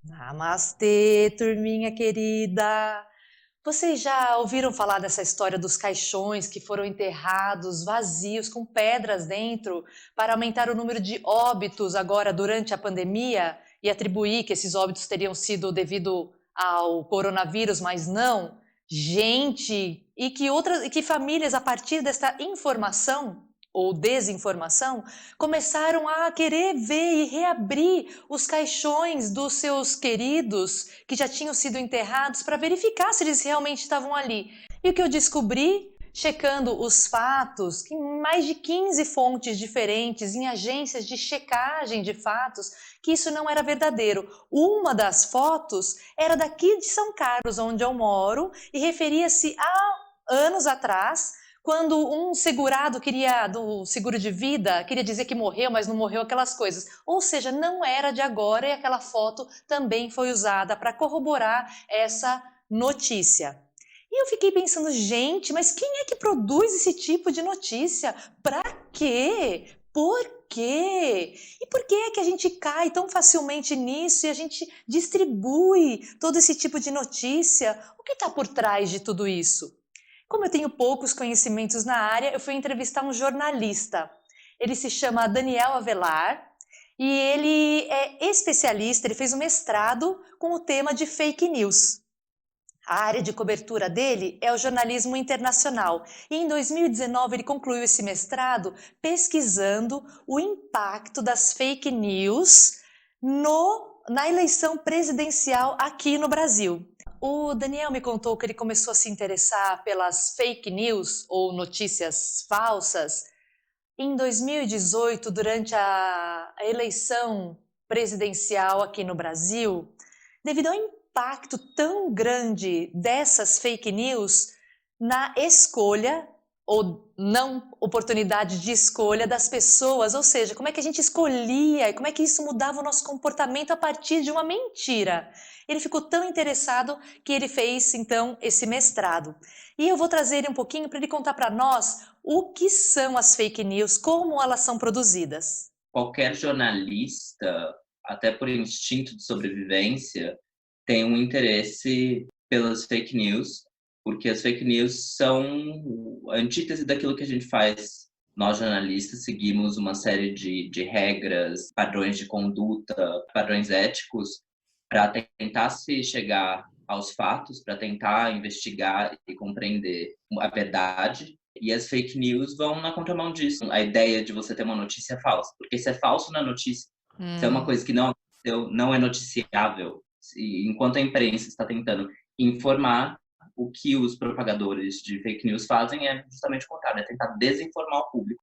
Namastê, turminha querida! Vocês já ouviram falar dessa história dos caixões que foram enterrados vazios com pedras dentro para aumentar o número de óbitos agora durante a pandemia e atribuir que esses óbitos teriam sido devido ao coronavírus, mas não? Gente, e que famílias a partir desta informação ou desinformação começaram a querer ver e reabrir os caixões dos seus queridos que já tinham sido enterrados para verificar se eles realmente estavam ali. E o que eu descobri, checando os fatos, que em mais de 15 fontes diferentes, em agências de checagem de fatos, que isso não era verdadeiro. Uma das fotos era daqui de São Carlos, onde eu moro, e referia-se a anos atrás, quando um segurado do seguro de vida, queria dizer que morreu, mas não morreu, aquelas coisas. Ou seja, não era de agora e aquela foto também foi usada para corroborar essa notícia. E eu fiquei pensando, gente, mas quem é que produz esse tipo de notícia? Para quê? Por quê? E por que é que a gente cai tão facilmente nisso e a gente distribui todo esse tipo de notícia? O que está por trás de tudo isso? Como eu tenho poucos conhecimentos na área, eu fui entrevistar um jornalista. Ele se chama Daniel Avelar e ele é especialista, ele fez um mestrado com o tema de fake news. A área de cobertura dele é o jornalismo internacional. E em 2019 ele concluiu esse mestrado pesquisando o impacto das fake news na eleição presidencial aqui no Brasil. O Daniel me contou que ele começou a se interessar pelas fake news ou notícias falsas em 2018, durante a eleição presidencial aqui no Brasil, devido ao impacto tão grande dessas fake news na escolha ou não oportunidade de escolha das pessoas, ou seja, como é que a gente escolhia e como é que isso mudava o nosso comportamento a partir de uma mentira. Ele ficou tão interessado que ele fez então esse mestrado. E eu vou trazer ele um pouquinho para ele contar para nós o que são as fake news, como elas são produzidas. Qualquer jornalista, até por instinto de sobrevivência, tem um interesse pelas fake news, porque as fake news são a antítese daquilo que a gente faz. Nós, jornalistas, seguimos uma série de regras, padrões de conduta, padrões éticos, para tentar se chegar aos fatos, para tentar investigar e compreender a verdade. E as fake news vão na contramão disso. A ideia de você ter uma notícia falsa. Porque se é falso na notícia, se é uma coisa que não aconteceu, não é noticiável. Enquanto a imprensa está tentando informar, o que os propagadores de fake news fazem é justamente o contrário, é tentar desinformar o público.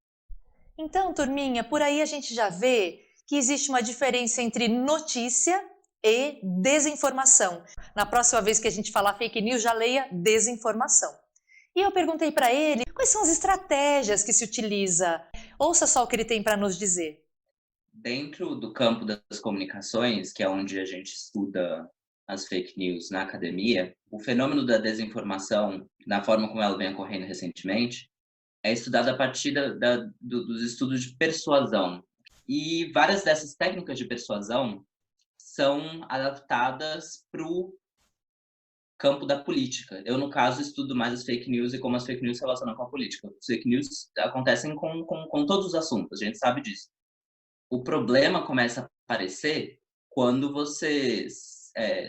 Então, turminha, por aí a gente já vê que existe uma diferença entre notícia e desinformação. Na próxima vez que a gente falar fake news, já leia desinformação. E eu perguntei para ele quais são as estratégias que se utiliza. Ouça só o que ele tem para nos dizer. Dentro do campo das comunicações, que é onde a gente estuda as fake news na academia, o fenômeno da desinformação, na forma como ela vem ocorrendo recentemente, é estudado a partir dos estudos de persuasão. E várias dessas técnicas de persuasão são adaptadas para o campo da política. Eu, no caso, estudo mais as fake news e como as fake news se relacionam com a política. As fake news acontecem com todos os assuntos, a gente sabe disso. O problema começa a aparecer quando você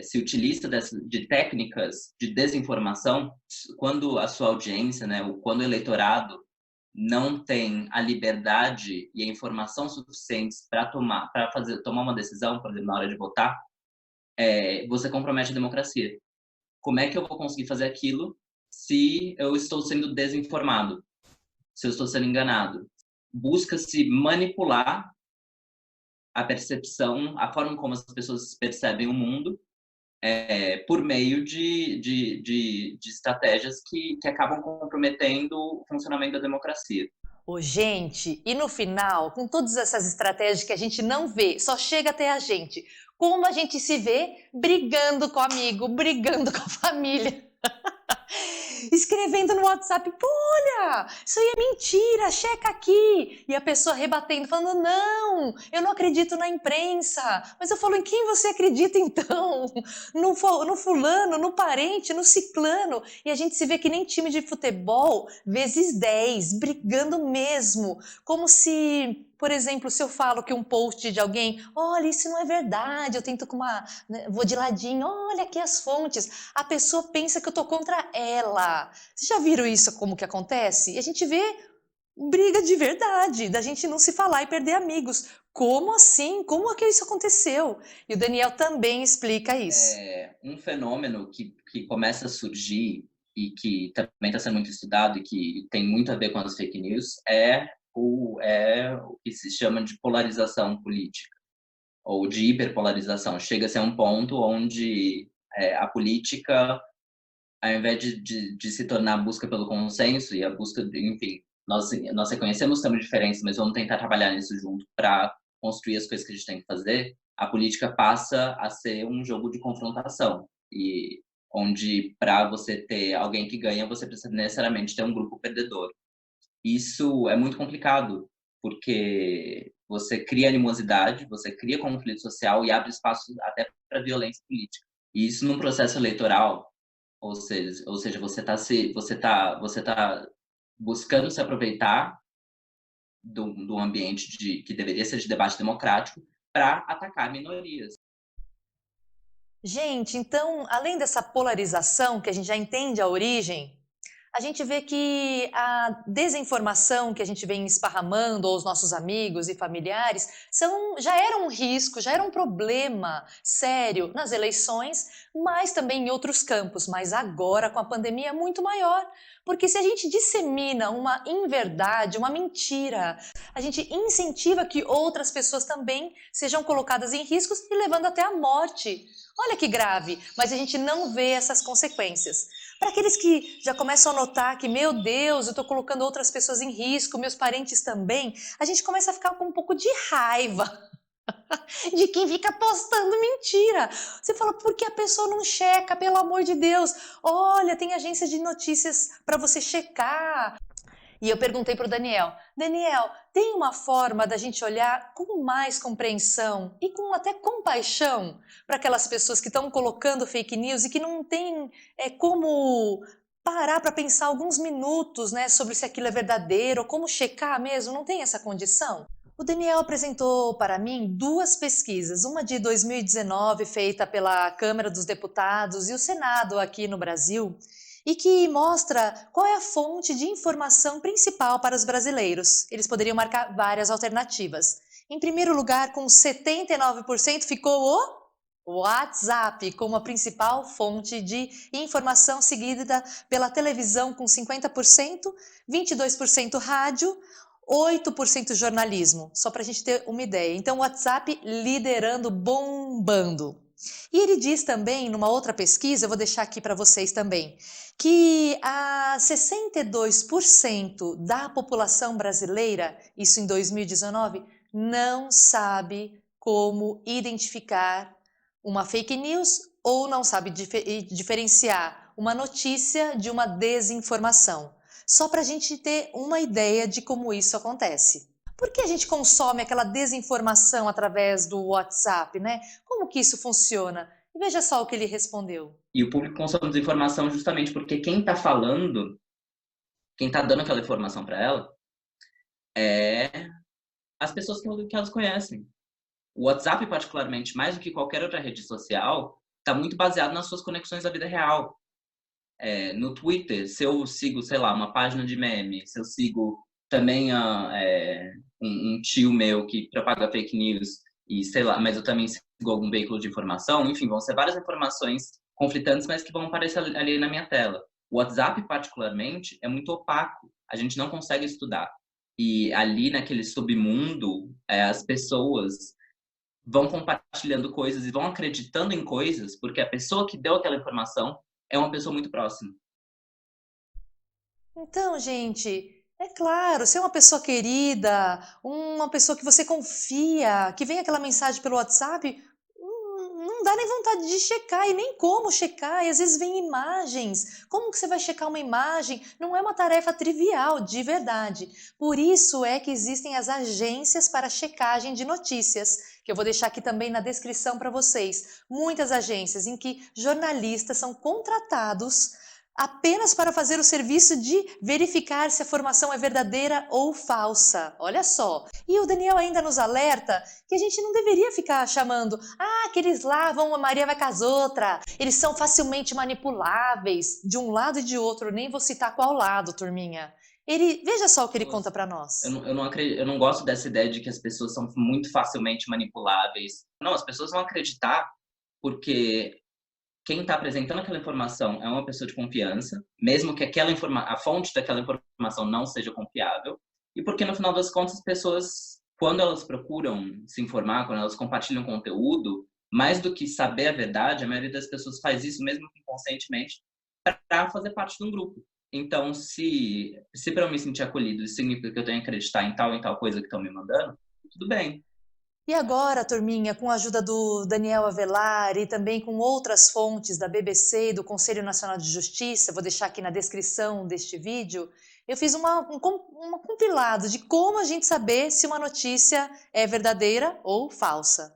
se utiliza de técnicas de desinformação, quando a sua audiência, né, quando o eleitorado não tem a liberdade e a informação suficientes para tomar uma decisão, por exemplo, na hora de votar, você compromete a democracia. Como é que eu vou conseguir fazer aquilo se eu estou sendo desinformado, se eu estou sendo enganado? Busca-se manipular a percepção, a forma como as pessoas percebem o mundo, por meio de estratégias que acabam comprometendo o funcionamento da democracia. Ô, gente, e no final, com todas essas estratégias que a gente não vê, só chega até a gente, como a gente se vê brigando com o amigo, brigando com a família. escrevendo no WhatsApp, pô, olha, isso aí é mentira, checa aqui. E a pessoa rebatendo, falando, não, eu não acredito na imprensa. Mas eu falo, em quem você acredita então? No fulano, no parente, no ciclano. E a gente se vê que nem time de futebol, vezes 10, brigando mesmo. Como se, por exemplo, se eu falo que um post de alguém, olha, isso não é verdade, eu tento com uma, né, vou de ladinho, olha aqui as fontes, a pessoa pensa que eu tô contra ela. Vocês já viram isso como que acontece? E a gente vê briga de verdade, da gente não se falar e perder amigos. Como assim? Como é que isso aconteceu? E o Daniel também explica isso. Um fenômeno que começa a surgir e que também está sendo muito estudado e que tem muito a ver com as fake news é o que se chama de polarização política ou de hiperpolarização. Chega a ser um ponto onde a política, ao invés de se tornar a busca pelo consenso e a busca, enfim, nós reconhecemos que temos diferenças, mas vamos tentar trabalhar nisso junto para construir as coisas que a gente tem que fazer. A política passa a ser um jogo de confrontação e onde para você ter alguém que ganha, você precisa necessariamente ter um grupo perdedor. Isso é muito complicado, porque você cria animosidade, você cria conflito social e abre espaço até para violência política. E isso num processo eleitoral, ou seja, você tá buscando se aproveitar do ambiente que deveria ser de debate democrático para atacar minorias. Gente, então, além dessa polarização, que a gente já entende a origem, a gente vê que a desinformação que a gente vem esparramando aos nossos amigos e familiares já era um risco, já era um problema sério nas eleições, mas também em outros campos. Mas agora, com a pandemia, é muito maior. Porque se a gente dissemina uma inverdade, uma mentira, a gente incentiva que outras pessoas também sejam colocadas em riscos e levando até a morte. Olha que grave, mas a gente não vê essas consequências. Para aqueles que já começam a notar que, meu Deus, eu estou colocando outras pessoas em risco, meus parentes também, a gente começa a ficar com um pouco de raiva de quem fica postando mentira. Você fala, por que a pessoa não checa, pelo amor de Deus? Olha, tem agência de notícias para você checar. E eu perguntei para o Daniel, Daniel, tem uma forma da gente olhar com mais compreensão e com até compaixão para aquelas pessoas que estão colocando fake news e que não tem como parar para pensar alguns minutos, né, sobre se aquilo é verdadeiro, ou como checar mesmo, não tem essa condição? O Daniel apresentou para mim duas pesquisas, uma de 2019 feita pela Câmara dos Deputados e o Senado aqui no Brasil, e que mostra qual é a fonte de informação principal para os brasileiros. Eles poderiam marcar várias alternativas. Em primeiro lugar, com 79%, ficou o WhatsApp como a principal fonte de informação, seguida pela televisão com 50%, 22% rádio, 8% jornalismo, só para a gente ter uma ideia. Então, o WhatsApp liderando, bombando. E ele diz também, numa outra pesquisa, eu vou deixar aqui para vocês também, que a 62% da população brasileira, isso em 2019, não sabe como identificar uma fake news ou não sabe diferenciar uma notícia de uma desinformação. Só para a gente ter uma ideia de como isso acontece. Por que a gente consome aquela desinformação através do WhatsApp, né? Como que isso funciona? E veja só o que ele respondeu. E o público consome desinformação justamente porque quem está falando, quem está dando aquela informação para ela, é as pessoas que elas conhecem. O WhatsApp, particularmente, mais do que qualquer outra rede social, está muito baseado nas suas conexões da vida real. No Twitter, se eu sigo, sei lá, uma página de meme, se eu sigo também um tio meu que propaga fake news, e sei lá, mas eu também sigo algum veículo de informação, enfim, vão ser várias informações conflitantes, mas que vão aparecer ali na minha tela. O WhatsApp, particularmente, é muito opaco, a gente não consegue estudar. E ali naquele submundo, as pessoas vão compartilhando coisas e vão acreditando em coisas porque a pessoa que deu aquela informação é uma pessoa muito próxima. Então, gente, é claro, se é uma pessoa querida, uma pessoa que você confia, que vem aquela mensagem pelo WhatsApp, não dá nem vontade de checar e nem como checar, e às vezes vem imagens. Como que você vai checar uma imagem? Não é uma tarefa trivial, de verdade. Por isso é que existem as agências para checagem de notícias, que eu vou deixar aqui também na descrição para vocês. Muitas agências em que jornalistas são contratados apenas para fazer o serviço de verificar se a informação é verdadeira ou falsa. Olha só. E o Daniel ainda nos alerta que a gente não deveria ficar chamando aqueles lá vão uma Maria vai com as outras. Eles são facilmente manipuláveis de um lado e de outro. Nem vou citar qual lado, turminha. Veja só o que ele conta para nós. Eu não gosto dessa ideia de que as pessoas são muito facilmente manipuláveis. Não, as pessoas vão acreditar porque quem está apresentando aquela informação é uma pessoa de confiança, mesmo que a fonte daquela informação não seja confiável, e porque no final das contas as pessoas, quando elas procuram se informar, quando elas compartilham conteúdo, mais do que saber a verdade, a maioria das pessoas faz isso mesmo que inconscientemente para fazer parte de um grupo. Então, se para eu me sentir acolhido, isso significa que eu tenho que acreditar em tal coisa que estão me mandando, tudo bem. E agora, turminha, com a ajuda do Daniel Avelar e também com outras fontes da BBC e do Conselho Nacional de Justiça, vou deixar aqui na descrição deste vídeo, eu fiz um compilado de como a gente saber se uma notícia é verdadeira ou falsa.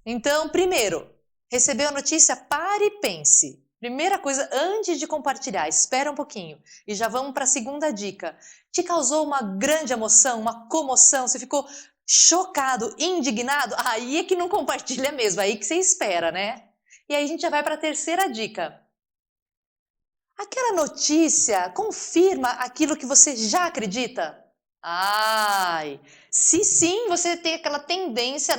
Então, primeiro, recebeu a notícia, pare e pense. Primeira coisa, antes de compartilhar, espera um pouquinho. E já vamos para a segunda dica. Te causou uma grande emoção, uma comoção, você ficou chocado, indignado? Aí é que não compartilha mesmo, aí que você espera, né? E aí a gente já vai para a terceira dica. Aquela notícia confirma aquilo que você já acredita? Ai, se sim, você tem aquela tendência,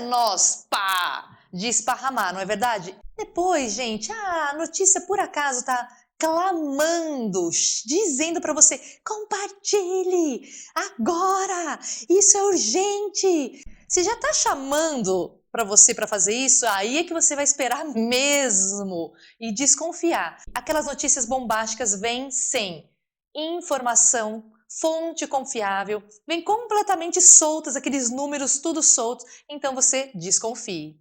de esparramar, não é verdade? Depois, gente, a notícia por acaso tá clamando, dizendo para você, compartilhe, agora, isso é urgente. Se já tá chamando para você para fazer isso, aí é que você vai esperar mesmo e desconfiar. Aquelas notícias bombásticas vêm sem informação, fonte confiável, vêm completamente soltas, aqueles números tudo soltos, então você desconfie.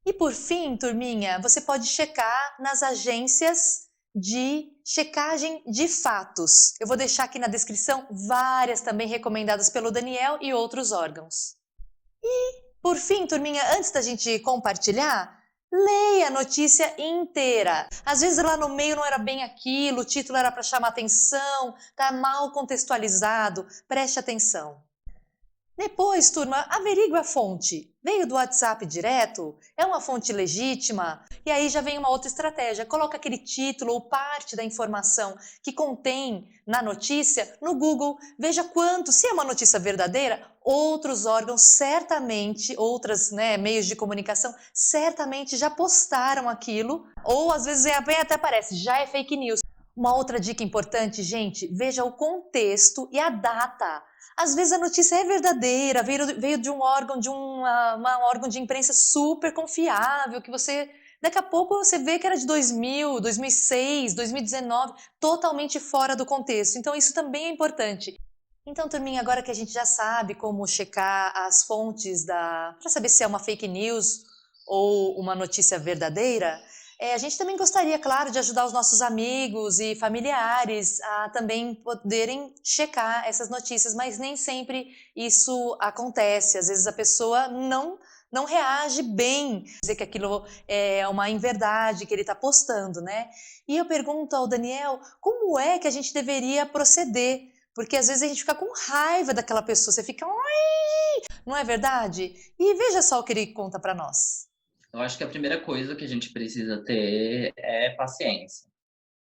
E por fim, turminha, você pode checar nas agências de checagem de fatos. Eu vou deixar aqui na descrição várias também recomendadas pelo Daniel e outros órgãos. E por fim, turminha, antes da gente compartilhar, leia a notícia inteira. Às vezes lá no meio não era bem aquilo, o título era para chamar atenção, tá mal contextualizado, preste atenção. Depois, turma, averigue a fonte. Veio do WhatsApp direto? É uma fonte legítima? E aí já vem uma outra estratégia. Coloca aquele título ou parte da informação que contém na notícia no Google. Veja quanto, se é uma notícia verdadeira, outros órgãos certamente, meios de comunicação, certamente já postaram aquilo. Ou às vezes até aparece, já é fake news. Uma outra dica importante, gente, veja o contexto e a data. Às vezes a notícia é verdadeira, veio de um órgão, órgão de imprensa super confiável, que daqui a pouco você vê que era de 2000, 2006, 2019, totalmente fora do contexto. Então isso também é importante. Então, turminha, agora que a gente já sabe como checar as fontes para saber se é uma fake news ou uma notícia verdadeira, a gente também gostaria, claro, de ajudar os nossos amigos e familiares a também poderem checar essas notícias, mas nem sempre isso acontece. Às vezes a pessoa não reage bem, dizer que aquilo é uma inverdade que ele está postando, né? E eu pergunto ao Daniel, como é que a gente deveria proceder? Porque às vezes a gente fica com raiva daquela pessoa, você fica, não é verdade? E veja só o que ele conta para nós. Eu acho que a primeira coisa que a gente precisa ter é paciência.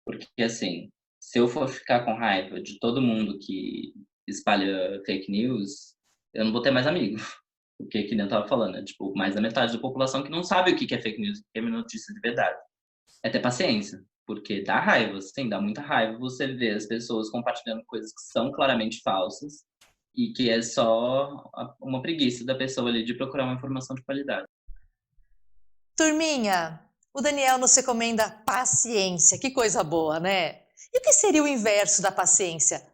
Porque, assim, se eu for ficar com raiva de todo mundo que espalha fake news, eu não vou ter mais amigo. Porque, que nem eu tava falando, tipo, mais da metade da população que não sabe o que é fake news, o que é notícia de verdade. É ter paciência. Porque dá raiva, sim, dá muita raiva você ver as pessoas compartilhando coisas que são claramente falsas e que é só uma preguiça da pessoa ali de procurar uma informação de qualidade. Turminha, o Daniel nos recomenda paciência, que coisa boa, né? E o que seria o inverso da paciência?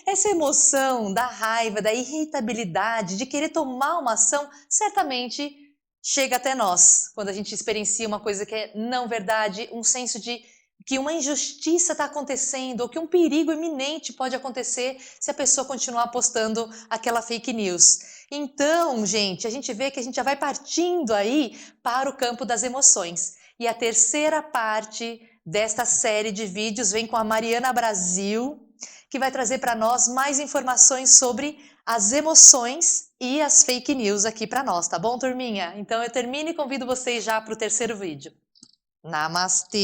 Essa emoção da raiva, da irritabilidade, de querer tomar uma ação, certamente chega até nós, quando a gente experiencia uma coisa que é não verdade, um senso de que uma injustiça está acontecendo ou que um perigo iminente pode acontecer se a pessoa continuar postando aquela fake news. Então, gente, a gente vê que a gente já vai partindo aí para o campo das emoções. E a terceira parte desta série de vídeos vem com a Mariana Brasil, que vai trazer para nós mais informações sobre as emoções e as fake news aqui para nós, tá bom, turminha? Então eu termino e convido vocês já para o terceiro vídeo. Namastê!